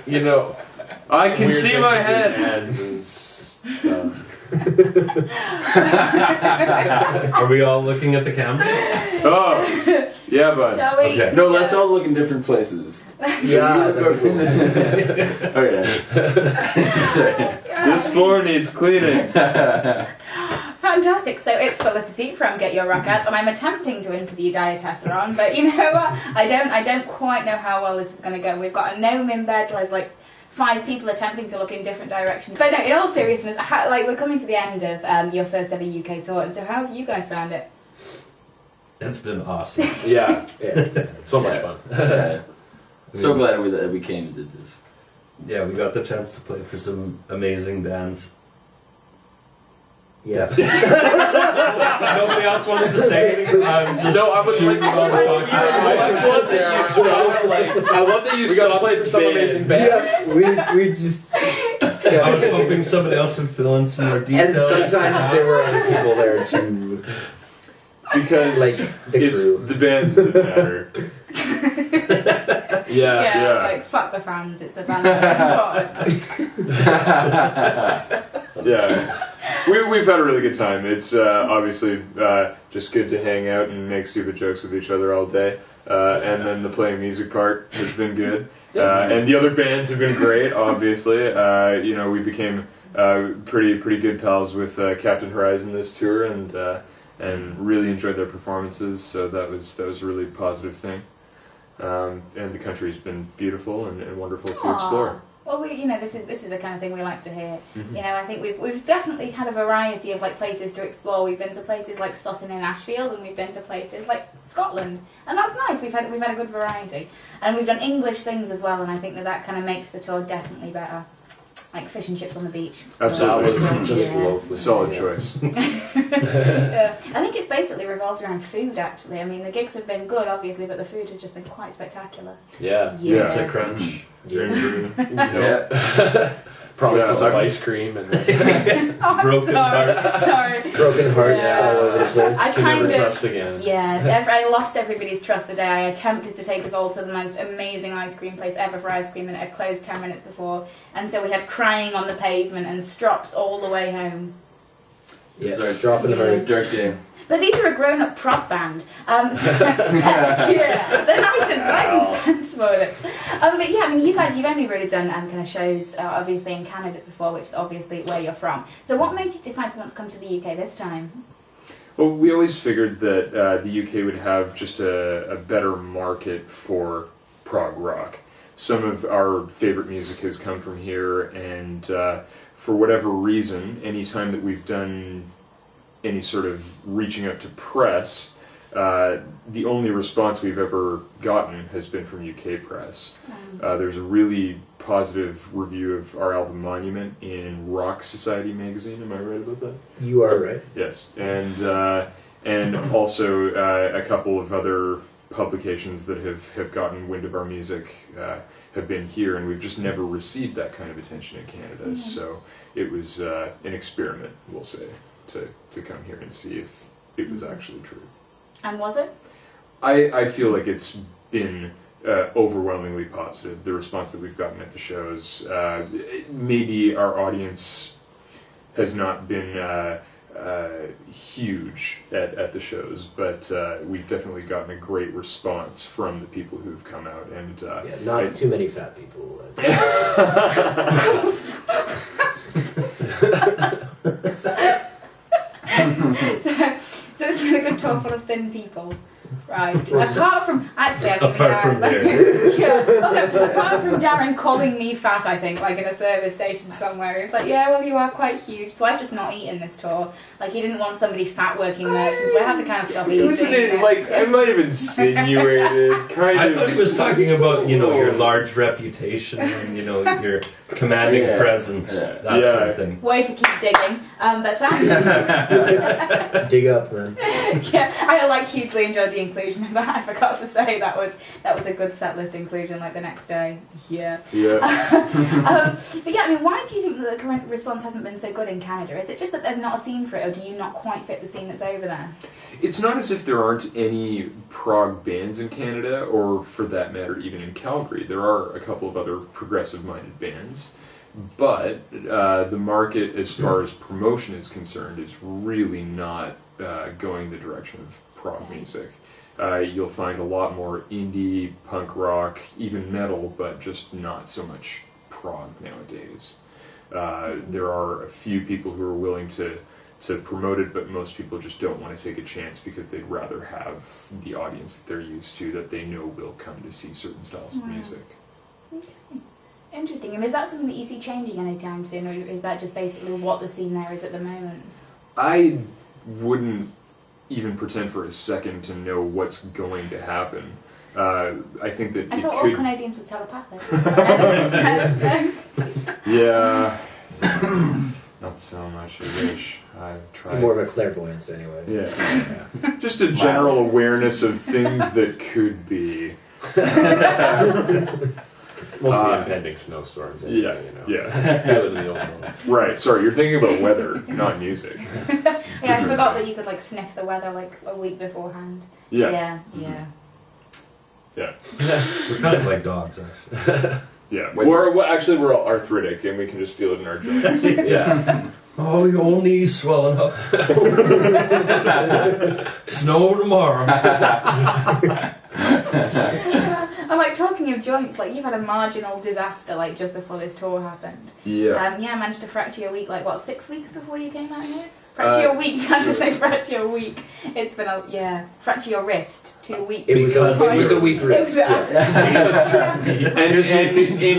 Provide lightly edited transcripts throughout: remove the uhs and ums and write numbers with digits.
You know, I can see my head. Hands and stuff. Are we all looking at the camera? Oh, yeah, bud. Shall we? Okay. No, let's all look in different places. Yeah. Okay. This floor needs cleaning. Fantastic. So it's Felicity from GetYourRockOut, and I'm attempting to interview Diatessaron, but you know what? I don't quite know how well this is going to go. We've got a gnome in bed. There's like 5 people attempting to look in different directions. But no, in all seriousness, we're coming to the end of your first ever UK tour, and so how have you guys found it? It's been awesome. Yeah. So much fun. So glad we came and did this. Yeah, we got the chance to play for some amazing bands. Yeah. Nobody else wants to say anything. I'm just No, I would like shooting on the talk. I love that you stopped. I love that you stopped play for some amazing bands. Yeah, we just. I was hoping somebody else would fill in some more And details. sometimes there were other people there too. Because Like the it's crew. the bands that matter. Yeah, like fuck the fans, it's the bands that are important. Yeah. We've had a really good time. It's obviously just good to hang out and make stupid jokes with each other all day. And then the playing music part has been good. And the other bands have been great, obviously. You know, we became pretty good pals with Captain Horizon this tour, and really enjoyed their performances. So that was a really positive thing. And the country's been beautiful and wonderful to explore. Well, this is the kind of thing we like to hear. You know, I think we've definitely had a variety of like places to explore. We've been to places like Sutton and Ashfield, and we've been to places like Scotland, and that's nice. We've had a good variety, and we've done English things as well. And I think that kind of makes the tour definitely better. Like fish and chips on the beach. Absolutely. That was just lovely. Solid choice. I think it's basically revolved around food, actually. I mean, the gigs have been good, obviously, but the food has just been quite spectacular. Yeah. Yeah. Pizza crunch. Yeah. Promises of ice cream and Oh, Broken hearts. Sorry. Broken hearts Yeah. all over the place. I to kind never of, trust again. yeah, I lost everybody's trust the day I attempted to take us all to the most amazing ice cream place ever for ice cream, and it had closed 10 minutes before, and so we had crying on the pavement and strops all the way home. Yeah, Sorry, dropping the Yeah. It's a heart. dark game. But these are a grown-up prop band, yeah, they're nice and sensible with it. But yeah, I mean, you guys, you've only really done kind of shows, obviously in Canada before, which is obviously where you're from. So what made you decide to want to come to the UK this time? Well, we always figured that the UK would have just a better market for prog rock. Some of our favorite music has come from here, and for whatever reason, anytime that we've done any sort of reaching out to press, the only response we've ever gotten has been from UK press. There's a really positive review of our album Monument in Rock Society magazine. Am I right about that? You are right. Yes, and also a couple of other publications that have gotten wind of our music have been here, and we've just never received that kind of attention in Canada. So it was an experiment, we'll say, to come here and see if it was actually true. And was it? I feel like it's been overwhelmingly positive, the response that we've gotten at the shows. Maybe our audience has not been huge at the shows, but we've definitely gotten a great response from the people who've come out. And Yeah, not too many fat people. So it's been a good tour full of thin people. Right. Apart from, actually, I think Apart from Darren. yeah. Okay, apart from Darren calling me fat, I think, like in a service station somewhere. It's like, yeah, well, you are quite huge, so I've just not eaten this tour. Like, he didn't want somebody fat working merchant, so I had to kind of stop eating. Wasn't it, like, I might have insinuated, kind I of. thought he was talking about, your large reputation and, your commanding presence, that sort of thing. Way to keep digging. But thank you. Dig up, man. Yeah, I hugely enjoyed the inclusion of that. I forgot to say that was a good set list inclusion. Like the next day, yeah. But yeah, I mean, why do you think that the current response hasn't been so good in Canada? Is it just that there's not a scene for it, or do you not quite fit the scene that's over there? It's not as if there aren't any prog bands in Canada, or for that matter, even in Calgary. There are a couple of other progressive-minded bands. But the market, as far as promotion is concerned, is really not going the direction of prog music. You'll find a lot more indie, punk rock, even metal, but just not so much prog nowadays. There are a few people who are willing to promote it, but most people just don't want to take a chance because they'd rather have the audience that they're used to, that they know will come to see certain styles of music. Okay. Interesting. And is that something that you see changing anytime soon, or is that just basically what the scene there is at the moment? I wouldn't even pretend for a second to know what's going to happen. I think that I it thought all could... Canadians were telepathic. Yeah. Not so much. I wish. I've tried. More of a clairvoyance, anyway. Yeah. Just a general awareness of things that could be. Mostly impending snowstorms. Anyway, Yeah, you know. yeah. Feel it in the old ones. Right, sorry, you're thinking about weather, not music. Yeah, I forgot that you could like sniff the weather like a week beforehand. Yeah. Yeah. Yeah. We're kind of like dogs, actually. Yeah. Actually, we're all arthritic and we can just feel it in our joints. Yeah. Oh, your old knees swelling up. Snow tomorrow. I'm like talking of joints, like you've had a marginal disaster like just before this tour happened. Yeah. I managed to fracture your week like what, 6 weeks before you came out here? Fracture your week, I should say fracture your week. It's been fracture your wrist 2 weeks. It was a weak wrist. And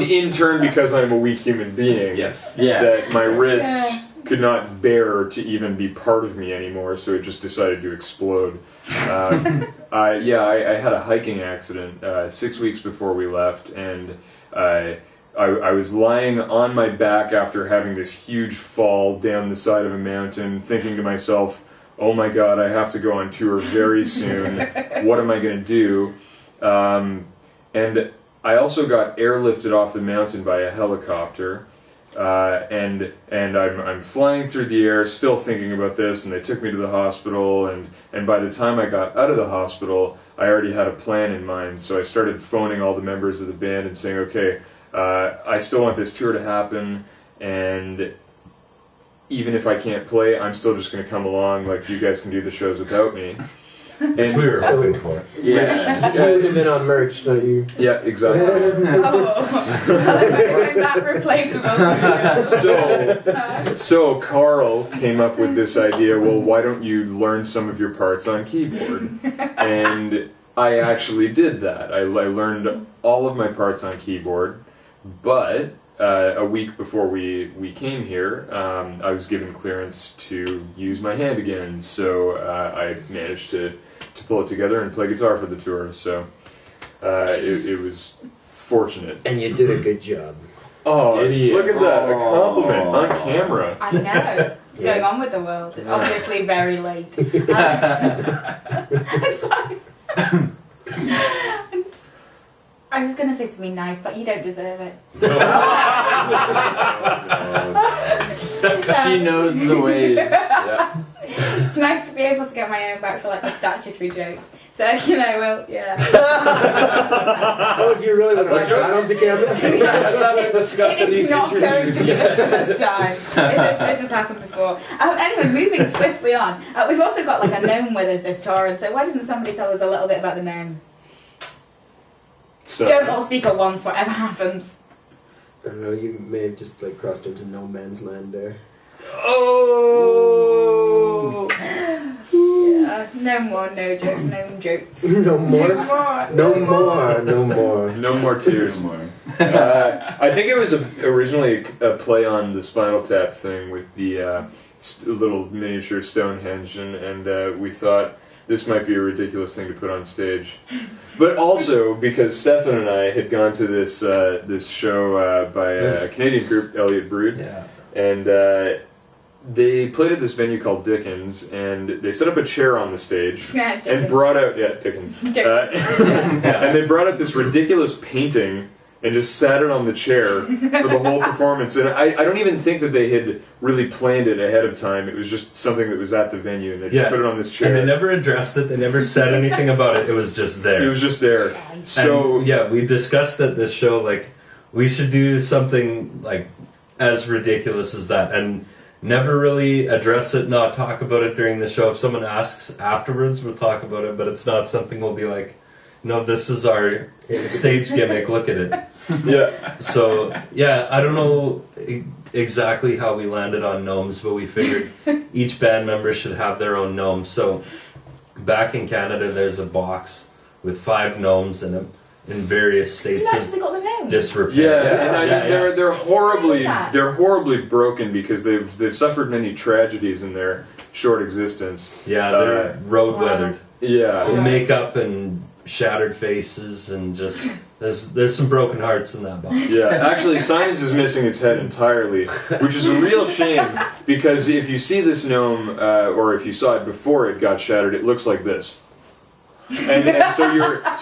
in turn, because I'm a weak human being, Yes. that my wrist could not bear to even be part of me anymore, so it just decided to explode. I had a hiking accident 6 weeks before we left, and I was lying on my back after having this huge fall down the side of a mountain, thinking to myself, oh my god, I have to go on tour very soon. What am I going to do? And I also got airlifted off the mountain by a helicopter. And I'm flying through the air, still thinking about this, and they took me to the hospital, and by the time I got out of the hospital, I already had a plan in mind, so I started phoning all the members of the band and saying, okay, I still want this tour to happen, and even if I can't play, I'm still just going to come along, like you guys can do the shows without me. And We were hoping for it. Yeah. You would have been on merch, not you. Yeah, exactly. That replaceable. So Carl came up with this idea, well, why don't you learn some of your parts on keyboard? And I actually did that. I learned all of my parts on keyboard, but a week before we came here, I was given clearance to use my hand again, so I managed to pull it together and play guitar for the tour, so it was fortunate. And you did a good job. Oh, Idiot. look at that, a compliment on camera. I know. What's going on with the world? It's obviously very late. It's like... I was going to say something nice, but you don't deserve it. She knows the ways. Yeah. It's nice to be able to get my own back for like the statutory jokes. So, you know, well, yeah. Oh, do you really want to write that onto camera? Has that been discussed in these It's not going interviews? to be the first time. This has happened before. Anyway, moving swiftly on. We've also got like a gnome with us this tour, and so why doesn't somebody tell us a little bit about the gnome? So, Don't all speak at once, whatever happens. I don't know, you may have just like crossed into no man's land there. oh! Yeah, no more, no joke, gnome jokes. No more? No more. No more. No more tears. I think it was originally a play on the Spinal Tap thing with the little miniature Stonehenge, and we thought this might be a ridiculous thing to put on stage. But also because Stefan and I had gone to this this show by a Canadian group, Elliot Brood, and they played at this venue called Dickens, and they set up a chair on the stage Yeah, and brought out Dickens, and they brought out this ridiculous painting and just sat it on the chair for the whole performance. And I don't even think that they had really planned it ahead of time. It was just something that was at the venue, and they just put it on this chair. And they never addressed it. They never said anything about it. It was just there. It was just there. So and, we discussed at this show, like, we should do something like as ridiculous as that, and never really address it, not talk about it during the show. If someone asks afterwards, we'll talk about it, but it's not something we'll be like, no, this is our stage gimmick, look at it. Yeah. So, I don't know exactly how we landed on gnomes, but we figured each band member should have their own gnome. So, back in Canada, there's a box with 5 gnomes in them in various states You actually got the name. disrepair. They're horribly broken because they've suffered many tragedies in their short existence. Yeah, they're road weathered. Yeah. Makeup and shattered faces, and just there's some broken hearts in that box. Yeah, actually, Simon's is missing its head entirely, which is a real shame because if you see this gnome, or if you saw it before it got shattered, it looks like this. And so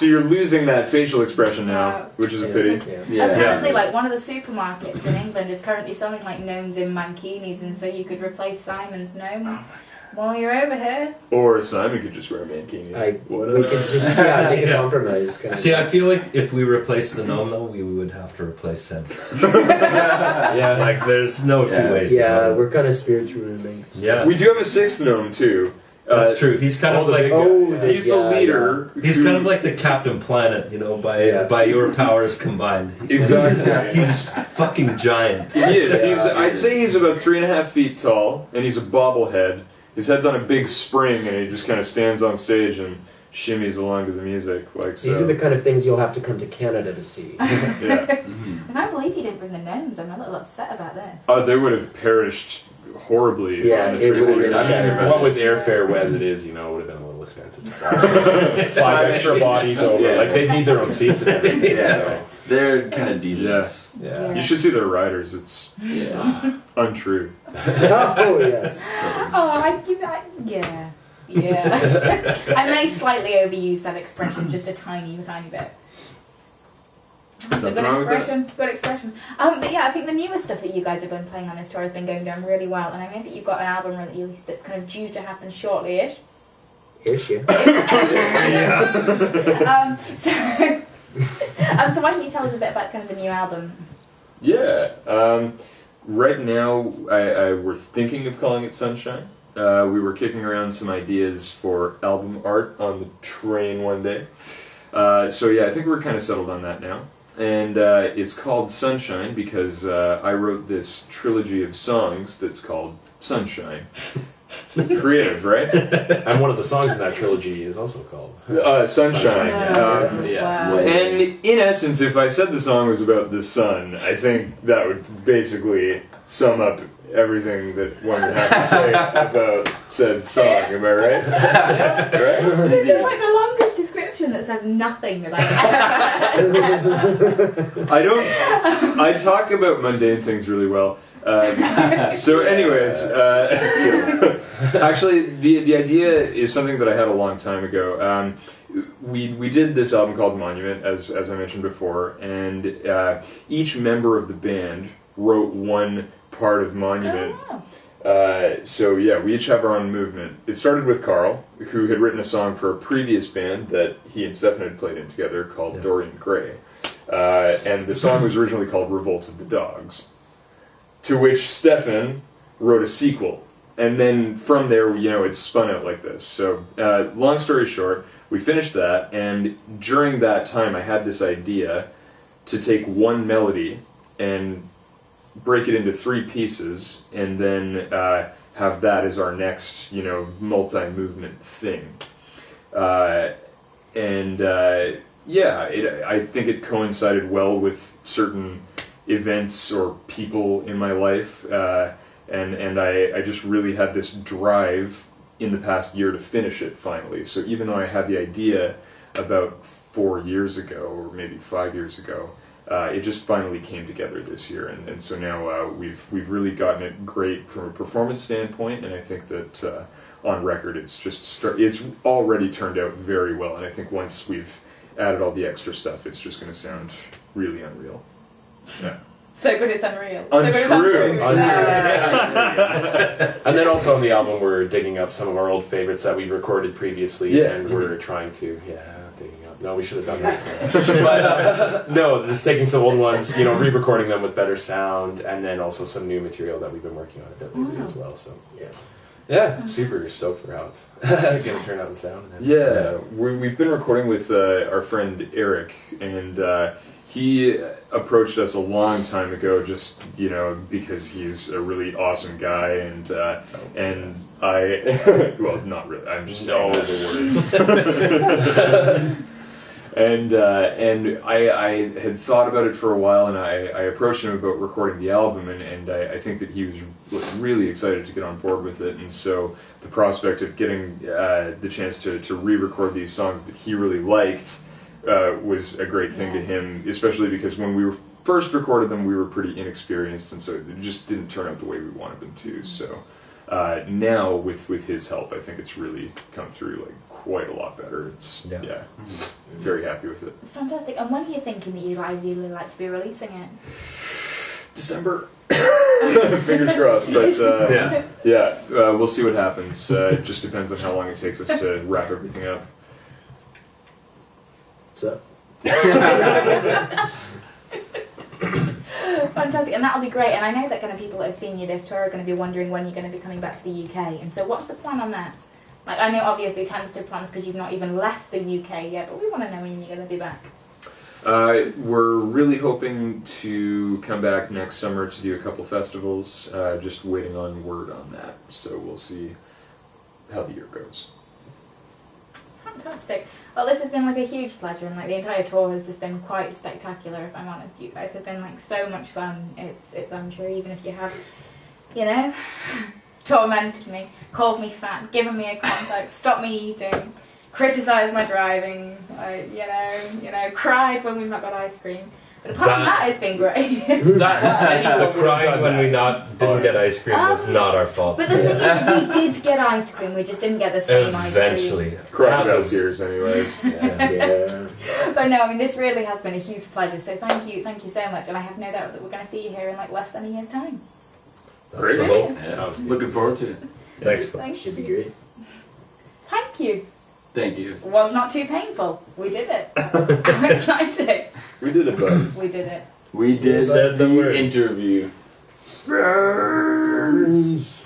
you're losing that facial expression now, which is a pity. Apparently, like one of the supermarkets in England is currently selling like gnomes in mankinis, and so you could replace Simon's gnome while you're over here. Or Simon could just wear a mankini. We could just make a compromise. See, I feel like if we replace the gnome, though, we would have to replace him. Like there's no two ways. Yeah, we're kind of spiritual roommates. Yeah, we do have a 6th gnome too. That's true. He's kind of like he's the leader. He's kind of like the Captain Planet, by your powers combined. Exactly. He's fucking giant. He is. I'd say he's about 3.5 feet tall, and he's a bobblehead. His head's on a big spring, and he just kind of stands on stage and shimmies along to the music. Like so. These are the kind of things you'll have to come to Canada to see. Yeah. I can't believe you didn't bring the gnomes. I'm a little upset about this. They would have perished horribly. Yeah, on the it trip. would have been. I mean, what with airfare as it is, it would have been a little expensive to fly. 5 extra bodies over. Yeah. Like, they need their own seats and everything. Yeah. So. They're kind of devious. Yeah. You should see their riders. It's untrue. Oh, yes. Yeah. I may slightly overuse that expression just a tiny bit. That's a good expression. Good expression. But yeah, I think the newer stuff that you guys have been playing on this tour has been going down really well, and I know that you've got an album release that's kind of due to happen shortly-ish. Yeah. So why don't you tell us a bit about kind of the new album? Yeah. Right now, we're thinking of calling it Sunshine. We were kicking around some ideas for album art on the train one day. So yeah, I think we're kind of settled on that now. And it's called Sunshine because I wrote this trilogy of songs that's called Sunshine. Creative, right? And one of the songs in that trilogy is also called Sunshine. Wow. And in essence, if I said the song was about the sun, I think that would basically sum up everything that one would have to say about said song. Am I right? Right? This is like the longest description that says nothing about it. I talk about mundane things really well. So anyways, actually the idea is something that I had a long time ago. We did this album called Monument, as I mentioned before, and each member of the band wrote one part of Monument. So yeah, we each have our own movement. It started with Carl, who had written a song for a previous band that he and Stefan had played in together called Dorian Gray. And the song was originally called Revolt of the Dogs, to which Stefan wrote a sequel. And then from there, it spun out like this. So long story short, we finished that, and during that time I had this idea to take one melody and break it into 3 pieces, and then have that as our next, multi-movement thing. I think it coincided well with certain events or people in my life, and I just really had this drive in the past year to finish it finally. So even though I had the idea about 4 years ago, or maybe 5 years ago, it just finally came together this year, and so now we've really gotten it great from a performance standpoint, and I think that on record it's already turned out very well, and I think once we've added all the extra stuff, it's just going to sound really unreal. Yeah. So good it's unreal. Untrue. So good it's untrue. And then also on the album, we're digging up some of our old favorites that we've recorded previously, Yeah. and we're trying to, digging up. No, we should have done this. But no, just taking some old ones, re-recording them with better sound, and then also some new material that we've been working on a bit lately as well. So yeah, super stoked for how it's going to turn out and sound. Yeah, we've been recording with our friend Eric, and he approached us a long time ago, just because he's a really awesome guy, and I well, not really. I'm just saying the words. And I had thought about it for a while, and I approached him about recording the album, and I think that he was really excited to get on board with it, and so the prospect of getting the chance to re-record these songs that he really liked was a great thing to him, especially because when we first recorded them, we were pretty inexperienced, and so it just didn't turn out the way we wanted them to. So now, with his help, I think it's really come through quite a lot better. It's very happy with it. Fantastic. And when are you thinking that you'd ideally like to be releasing it? December. Fingers crossed, but we'll see what happens. It just depends on how long it takes us to wrap everything up. So. Fantastic, and that'll be great. And I know that kind of people that have seen you this tour are going to be wondering when you're going to be coming back to the UK. And so, what's the plan on that? I know obviously tentative plans because you've not even left the UK yet, but we want to know when you're going to be back. We're really hoping to come back next summer to do a couple festivals. Just waiting on word on that, so we'll see how the year goes. Fantastic. Well, this has been a huge pleasure, and the entire tour has just been quite spectacular. If I'm honest, you guys have been so much fun. It's untrue, even if you have, tormented me, called me fat, given me a contact, stopped me eating, criticised my driving, cried when we've not got ice cream. But apart from that, it's been great. The crying when we didn't get ice cream was not our fault. But the thing is, we did get ice cream, we just didn't get the same ice cream. Eventually. Crocodile tears, anyways. Yeah. But no, this really has been a huge pleasure, so thank you so much, and I have no doubt that we're going to see you here in less than a year's time. Great. That's the hope. Yeah. Looking forward to it. Thanks. Thank Should you. be great. Thank you. Thank you. Was not too painful. We did it. I'm excited. We did it, buddies. We did it. We did Said the words. interview. Burns.